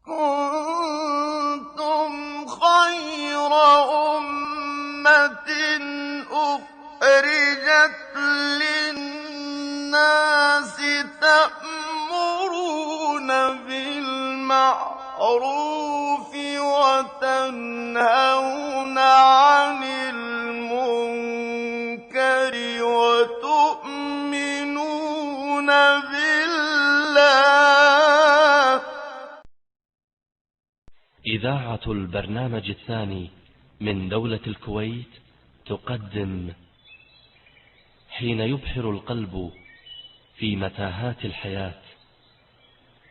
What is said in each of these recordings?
كُنتُمْ خَيْرَ أُمَّةٍ أُخْرِجَتْ لِلنَّاسِ تَأْمُرُونَ بِالْمَعْرُوفِ وَتَنْهَوْنَ عَنِ الْمُنكَرِ وَتُؤْمِنُونَ بِاللَّهِ. إذاعة البرنامج الثاني من دولة الكويت تقدم حين يبحر القلب في متاهات الحياة،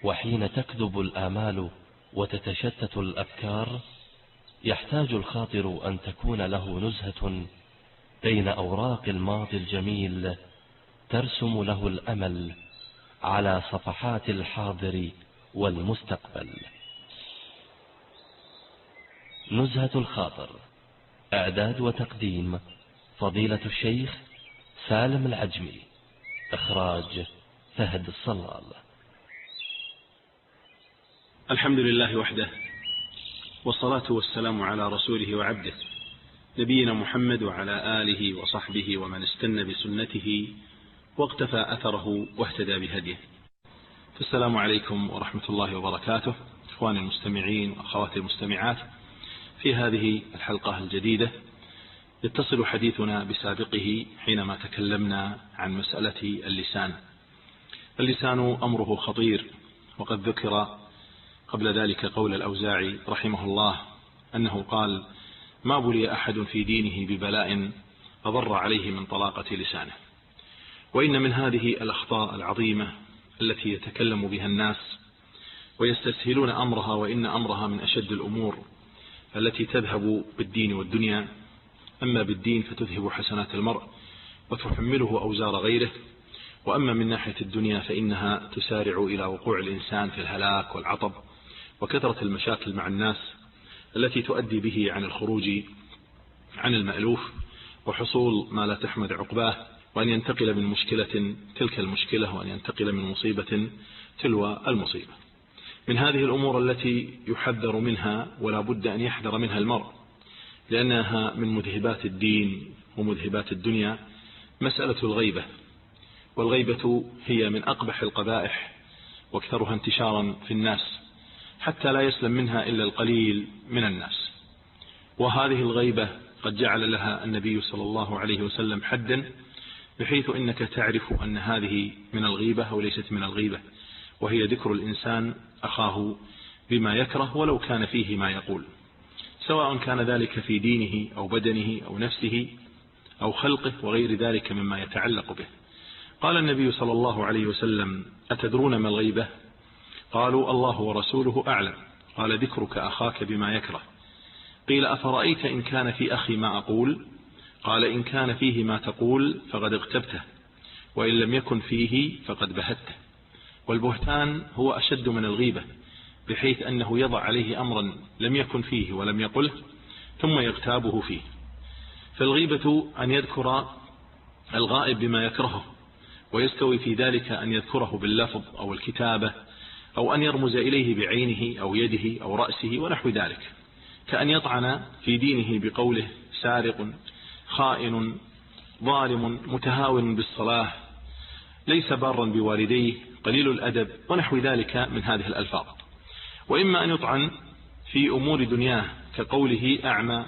وحين تكذب الآمال وتتشتت الأفكار، يحتاج الخاطر أن تكون له نزهة بين أوراق الماضي الجميل ترسم له الأمل على صفحات الحاضر والمستقبل. نزهة الخاطر، إعداد وتقديم فضيلة الشيخ سالم العجمي، إخراج فهد الصلال. الحمد لله وحده، والصلاة والسلام على رسوله وعبده نبينا محمد وعلى آله وصحبه ومن استنى بسنته واقتفى أثره واهتدى بهديه. فالسلام عليكم ورحمة الله وبركاته إخواني المستمعين وأخواتي المستمعات. في هذه الحلقة الجديدة يتصل حديثنا بسابقه حينما تكلمنا عن مسألة اللسان. اللسان أمره خطير، وقد ذكر قبل ذلك قول الأوزاعي رحمه الله أنه قال: ما بلي أحد في دينه ببلاء أضر عليه من طلاقة لسانه. وإن من هذه الأخطاء العظيمة التي يتكلم بها الناس ويستسهلون أمرها، وإن أمرها من أشد الأمور التي تذهب بالدين والدنيا. أما بالدين فتذهب حسنات المرء وتحمله أوزار غيره، وأما من ناحية الدنيا فإنها تسارع إلى وقوع الإنسان في الهلاك والعطب وكثرة المشاكل مع الناس التي تؤدي به عن الخروج عن المألوف وحصول ما لا تحمد عقباه، وأن ينتقل من مشكلة تلك المشكلة، وأن ينتقل من مصيبة تلو المصيبة. من هذه الأمور التي يحذر منها ولا بد أن يحذر منها المرء، لأنها من مذهبات الدين ومذهبات الدنيا، مسألة الغيبة. والغيبة هي من أقبح القبائح واكثرها انتشارا في الناس، حتى لا يسلم منها إلا القليل من الناس. وهذه الغيبة قد جعل لها النبي صلى الله عليه وسلم حدا، بحيث إنك تعرف أن هذه من الغيبة أو ليست من الغيبة، وهي ذكر الإنسان أخاه بما يكره ولو كان فيه ما يقول، سواء كان ذلك في دينه أو بدنه أو نفسه أو خلقه وغير ذلك مما يتعلق به. قال النبي صلى الله عليه وسلم: أتدرون ما الغيبة؟ قالوا: الله ورسوله أعلم. قال: ذكرك أخاك بما يكره. قيل: أفرأيت إن كان في أخي ما أقول؟ قال: إن كان فيه ما تقول فقد اغتبته، وإن لم يكن فيه فقد بهته. والبهتان هو أشد من الغيبة، بحيث أنه يضع عليه أمرا لم يكن فيه ولم يقله ثم يغتابه فيه. فالغيبة أن يذكر الغائب بما يكرهه، ويستوي في ذلك أن يذكره باللفظ أو الكتابة، أو أن يرمز إليه بعينه أو يده أو رأسه ونحو ذلك، كأن يطعن في دينه بقوله: سارق، خائن، ظالم، متهاون بالصلاة، ليس بارا بوالديه، قليل الأدب، ونحو ذلك من هذه الألفاظ. وإما أن يطعن في أمور دنياه كقوله أعمى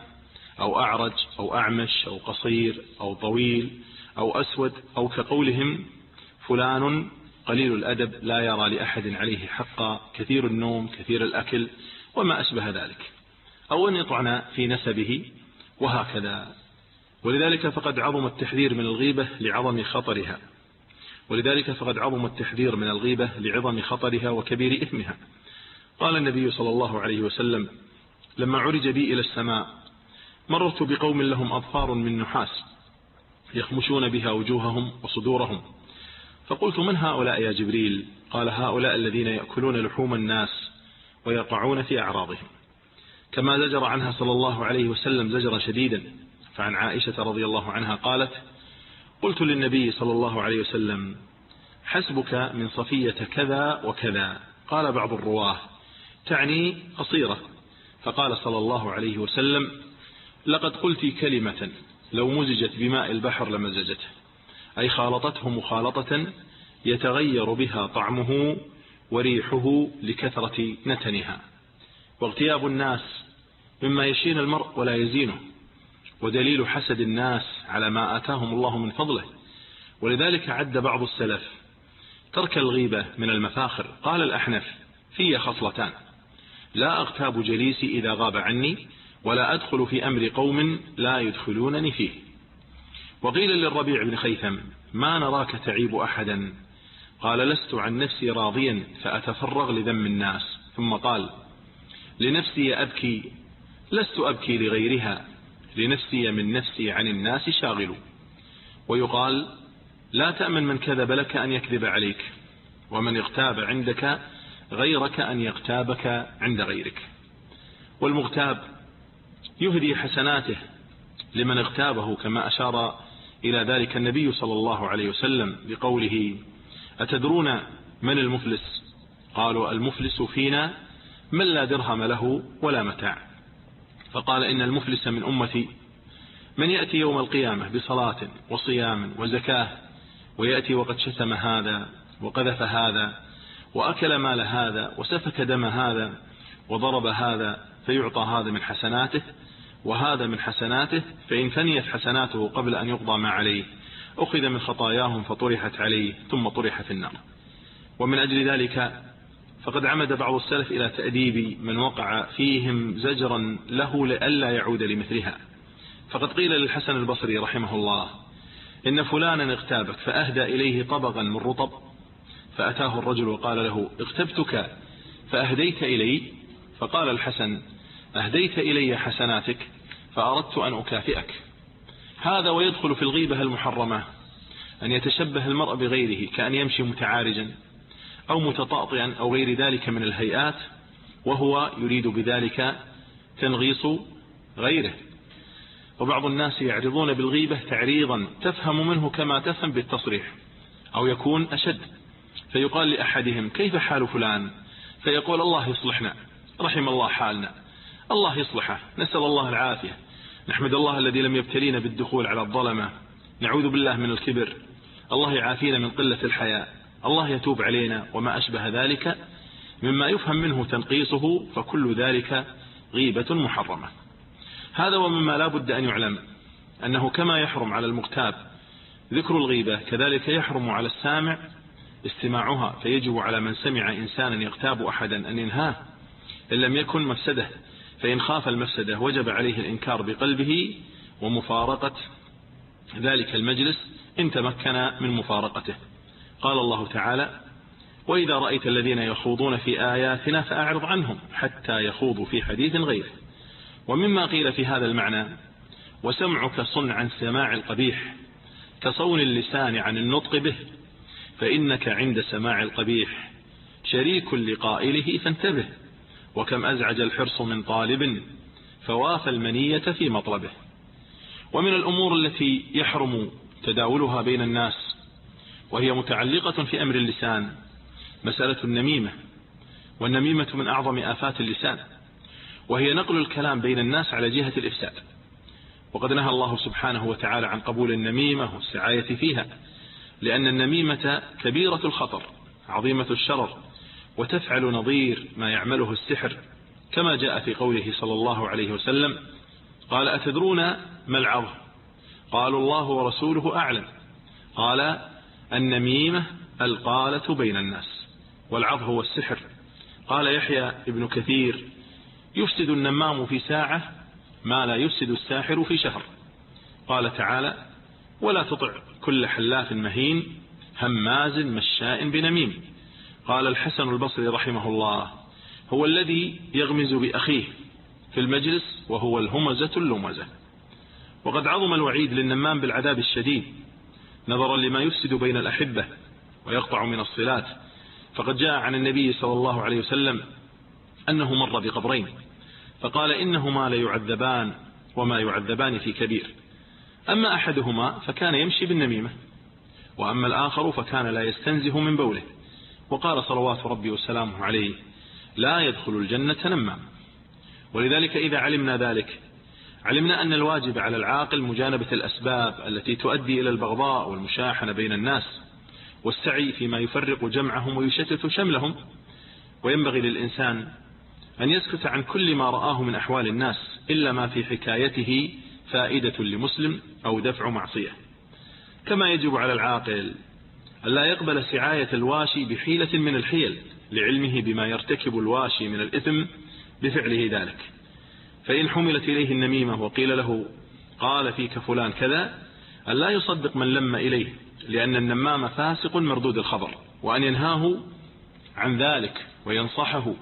أو أعرج أو أعمش أو قصير أو طويل أو أسود، أو كقولهم فلان قليل الأدب لا يرى لأحد عليه حقا، كثير النوم، كثير الأكل، وما أشبه ذلك. أو أن يطعن في نسبه، وهكذا. ولذلك فقد عظم التحذير من الغيبة لعظم خطرها، لعظم خطرها وكبير إثمها. قال النبي صلى الله عليه وسلم: لما عرج بي إلى السماء مررت بقوم لهم أظفار من نحاس يخمشون بها وجوههم وصدورهم، فقلت: من هؤلاء يا جبريل؟ قال: هؤلاء الذين يأكلون لحوم الناس ويقعون في أعراضهم. كما زجر عنها صلى الله عليه وسلم زجرا شديدا. فعن عائشة رضي الله عنها قالت: قلت للنبي صلى الله عليه وسلم: حسبك من صفية كذا وكذا. قال بعض الرواه: تعني قصيرة. فقال صلى الله عليه وسلم: لقد قلت كلمة لو مزجت بماء البحر لمزجته، أي خالطته مخالطة يتغير بها طعمه وريحه لكثرة نتنها. واغتياب الناس مما يشين المرء ولا يزينه، ودليل حسد الناس على ما آتاهم الله من فضله. ولذلك عد بعض السلف ترك الغيبة من المفاخر. قال الأحنف: في خصلتان: لا أغتاب جليسي إذا غاب عني، ولا أدخل في أمر قوم لا يدخلونني فيه. وقيل للربيع بن خيثم: ما نراك تعيب أحدا؟ قال: لست عن نفسي راضيا فأتفرغ لذم الناس. ثم قال: لنفسي أبكي، لست أبكي لغيرها، لنفسي من نفسي عن الناس شاغل. ويقال: لا تأمن من كذب لك أن يكذب عليك، ومن اغتاب عندك غيرك أن يغتابك عند غيرك. والمغتاب يهدي حسناته لمن اغتابه، كما أشار إلى ذلك النبي صلى الله عليه وسلم بقوله: أتدرون من المفلس؟ قالوا: المفلس فينا من لا درهم له ولا متاع. فقال: إن المفلس من أمتي من يأتي يوم القيامة بصلاة وصيام وزكاة، ويأتي وقد شتم هذا وقذف هذا وأكل مال هذا وسفك دم هذا وضرب هذا، فيعطى هذا من حسناته وهذا من حسناته، فإن فنيت حسناته قبل أن يقضى ما عليه أخذ من خطاياهم فطرحت عليه ثم طرح في النار. ومن أجل ذلك فقد عمد بعض السلف إلى تأديب من وقع فيهم زجرا له لئلا يعود لمثلها. فقد قيل للحسن البصري رحمه الله: إن فلانا اغتابك فأهدى إليه طبقا من رطب، فأتاه الرجل وقال له: اغتبتك فأهديت إلي؟ فقال الحسن: أهديت إلي حسناتك فأردت أن أكافئك. هذا ويدخل في الغيبة المحرمة أن يتشبه المرء بغيره، كأن يمشي متعارجا أو متطاطئا أو غير ذلك من الهيئات، وهو يريد بذلك تنغيص غيره. وبعض الناس يعرضون بالغيبة تعريضا تفهم منه كما تفهم بالتصريح، أو يكون أشد، فيقال لأحدهم: كيف حال فلان؟ فيقول: الله يصلحنا، رحم الله حالنا، الله يصلحه، نسأل الله العافية، نحمد الله الذي لم يبتلينا بالدخول على الظلمة، نعوذ بالله من الكبر، الله يعافينا من قلة الحياء، الله يتوب علينا، وما أشبه ذلك مما يفهم منه تنقيصه، فكل ذلك غيبة محرمة. هذا ومما لا بد أن يعلم أنه كما يحرم على المغتاب ذكر الغيبة، كذلك يحرم على السامع استماعها، فيجب على من سمع إنسانا يغتاب أحدا أن ينهاه إن لم يكن مفسده، فإن خاف المفسده وجب عليه الإنكار بقلبه ومفارقة ذلك المجلس إن تمكن من مفارقته. قال الله تعالى: وإذا رأيت الذين يخوضون في آياتنا فأعرض عنهم حتى يخوضوا في حديث غيره. ومما قيل في هذا المعنى: وسمعك صن عن سماع القبيح كصون اللسان عن النطق به، فإنك عند سماع القبيح شريك لقائله فانتبه، وكم أزعج الحرص من طالب فوافى المنية في مطلبه. ومن الأمور التي يحرم تداولها بين الناس وهي متعلقة في أمر اللسان مسألة النميمة، والنميمة من أعظم آفات اللسان، وهي نقل الكلام بين الناس على جهة الإفساد. وقد نهى الله سبحانه وتعالى عن قبول النميمة والسعاية فيها، لأن النميمة كبيرة الخطر عظيمة الشرر، وتفعل نظير ما يعمله السحر، كما جاء في قوله صلى الله عليه وسلم: قال: أتدرون ما العظ؟ قالوا: الله ورسوله أعلم. قال: النميمة القالة بين الناس، والعظ هو السحر. قال يحيى ابن كثير: يفسد النمام في ساعة ما لا يفسد الساحر في شهر. قال تعالى: ولا تطع كل حلاف مهين هماز مشاء بنميم. قال الحسن البصري رحمه الله: هو الذي يغمز بأخيه في المجلس وهو الهمزة اللمزة. وقد عظم الوعيد للنمام بالعذاب الشديد نظرا لما يفسد بين الأحبة ويقطع من الصلات، فقد جاء عن النبي صلى الله عليه وسلم أنه مر بقبرين فقال: إنهما ليعذبان وما يعذبان في كبير، أما أحدهما فكان يمشي بالنميمة، وأما الآخر فكان لا يستنزه من بوله. وقال صلوات ربي وسلامه عليه: لا يدخل الجنة نمام. ولذلك إذا علمنا ذلك علمنا أن الواجب على العاقل مجانبة الأسباب التي تؤدي إلى البغضاء والمشاحنة بين الناس، والسعي فيما يفرق جمعهم ويشتت شملهم. وينبغي للإنسان أن يسكت عن كل ما رآه من أحوال الناس إلا ما في حكايته فائدة لمسلم أو دفع معصية. كما يجب على العاقل ألا يقبل سعاية الواشي بحيلة من الحيل لعلمه بما يرتكب الواشي من الإثم بفعله ذلك. فإن حملت إليه النميمة وقيل له قال فيك فلان كذا، ألا يصدق من لم إليه، لأن النمام فاسق مردود الخبر، وأن ينهاه عن ذلك وينصحه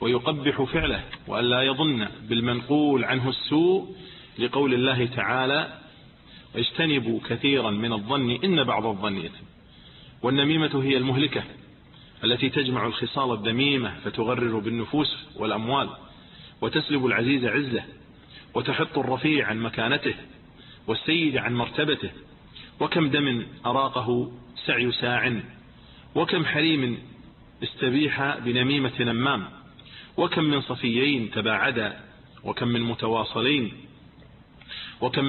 ويقبح فعله، وألا يظن بالمنقول عنه السوء، لقول الله تعالى اجتنبوا كثيرا من الظن إن بعض الظن إثم. والنميمة هي المهلكة التي تجمع الخصال الذميمة فتغرر بالنفوس والأموال، وتسلب العزيز عزه، وتحط الرفيع عن مكانته والسيد عن مرتبته. وكم دم أراقه سعي ساع، وكم حريم استبيح بنميمة نمام، وكم من صفيين تباعدا، وكم من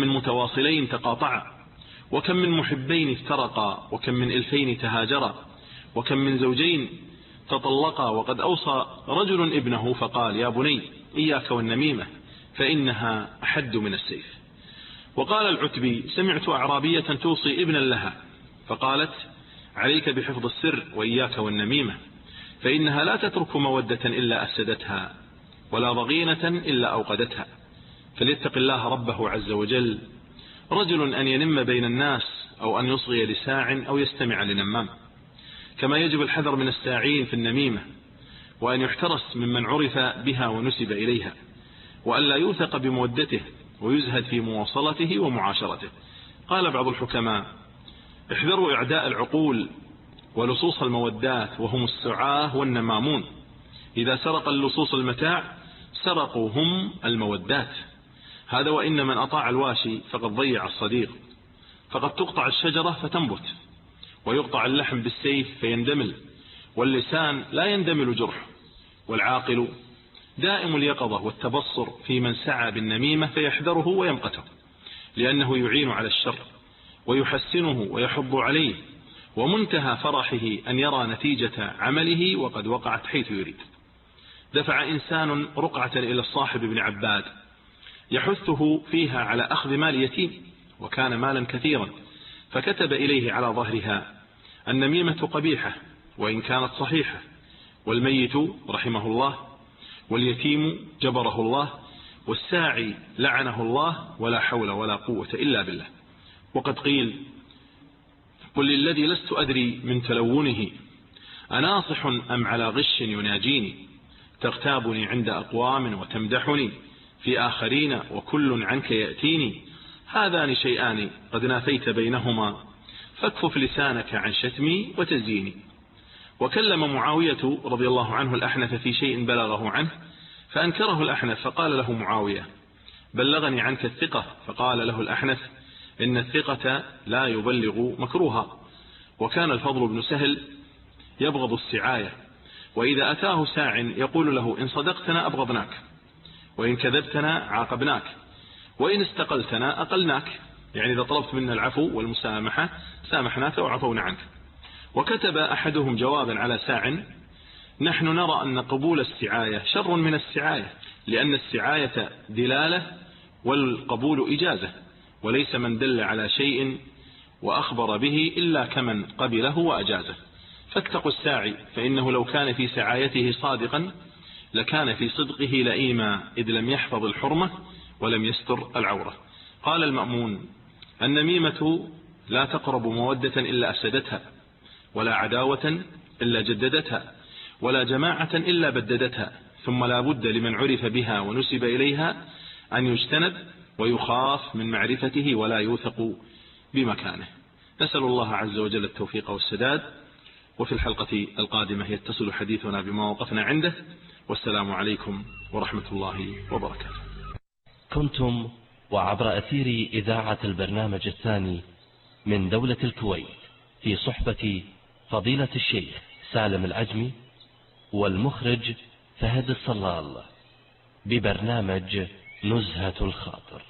متواصلين تقاطعا، وكم من محبين افترقا، وكم من ألفين تهاجرا، وكم من زوجين تطلقا. وقد أوصى رجل ابنه فقال يا بني إياك والنميمة فإنها أحد من السيف. وقال العتبي سمعت أعرابية توصي ابنا لها فقالت عليك بحفظ السر وإياك والنميمة، فإنها لا تترك مودة إلا أفسدتها، ولا ضغينة إلا أوقدتها. فليتق الله ربه عز وجل رجل أن ينم بين الناس، أو أن يصغي لساع، أو يستمع لنمام. كما يجب الحذر من الساعين في النميمة، وأن يحترس ممن عرف بها ونسب إليها، وأن لا يوثق بمودته ويزهد في مواصلته ومعاشرته. قال بعض الحكماء احذروا إعداء العقول ولصوص المودات، وهم السعاه والنمامون. إذا سرق اللصوص المتاع سرقوا هم المودات. هذا وإن من أطاع الواشي فقد ضيع الصديق. فقد تقطع الشجرة فتنبت، ويقطع اللحم بالسيف فيندمل، واللسان لا يندمل جرح. والعاقل دائم اليقظة والتبصر في من سعى بالنميمة فيحذره ويمقته، لأنه يعين على الشر ويحسنه ويحض عليه، ومنتهى فرحه أن يرى نتيجة عمله وقد وقعت حيث يريد. دفع إنسان رقعة إلى الصاحب بن عباد يحثه فيها على أخذ مال يتيم، وكان مالا كثيرا، فكتب إليه على ظهرها النميمة قبيحة وإن كانت صحيحة، والميت رحمه الله، واليتيم جبره الله، والساعي لعنه الله، ولا حول ولا قوة إلا بالله. وقد قيل قل للذي لست أدري من تلونه أناصح أم على غش يناجيني، تغتابني عند أقوام وتمدحني في آخرين، وكل عنك يأتيني، هذان شيئان قد نافيت بينهما، فاكفف لسانك عن شتمي وتزييني. وكلم معاوية رضي الله عنه الأحنف في شيء بلغه عنه فأنكره الأحنف، فقال له معاوية بلغني عنك الثقة، فقال له الأحنف إن الثقة لا يبلغ مكروها. وكان الفضل بن سهل يبغض السعاية، وإذا أتاه ساع يقول له إن صدقتنا أبغضناك، وإن كذبتنا عاقبناك، وإن استقلتنا أقلناك، يعني إذا طلبت منا العفو والمسامحة سامحناك وعفونا عنك. وكتب أحدهم جوابا على ساع نحن نرى أن قبول السعاية شر من السعاية، لأن السعاية دلالة والقبول إجازة، وليس من دل على شيء وأخبر به إلا كمن قبله وأجازه. فاتقوا الساعي، فإنه لو كان في سعايته صادقا لكان في صدقه لئيما، إذ لم يحفظ الحرمة ولم يستر العورة. قال المأمون النميمة لا تقرب مودة إلا أفسدتها، ولا عداوة إلا جددتها، ولا جماعة إلا بددتها، ثم لا بد لمن عرف بها ونسب إليها أن يجتنب ويخاف من معرفته ولا يوثق بمكانه. نسأل الله عز وجل التوفيق والسداد. وفي الحلقة القادمة يتصل حديثنا بما وقفنا عنده، والسلام عليكم ورحمة الله وبركاته. كنتم وعبر أثير إذاعة البرنامج الثاني من دولة الكويت في صحبة فضيلة الشيخ سالم العجمي، والمخرج فهد الصلال ببرنامج نزهة الخاطر.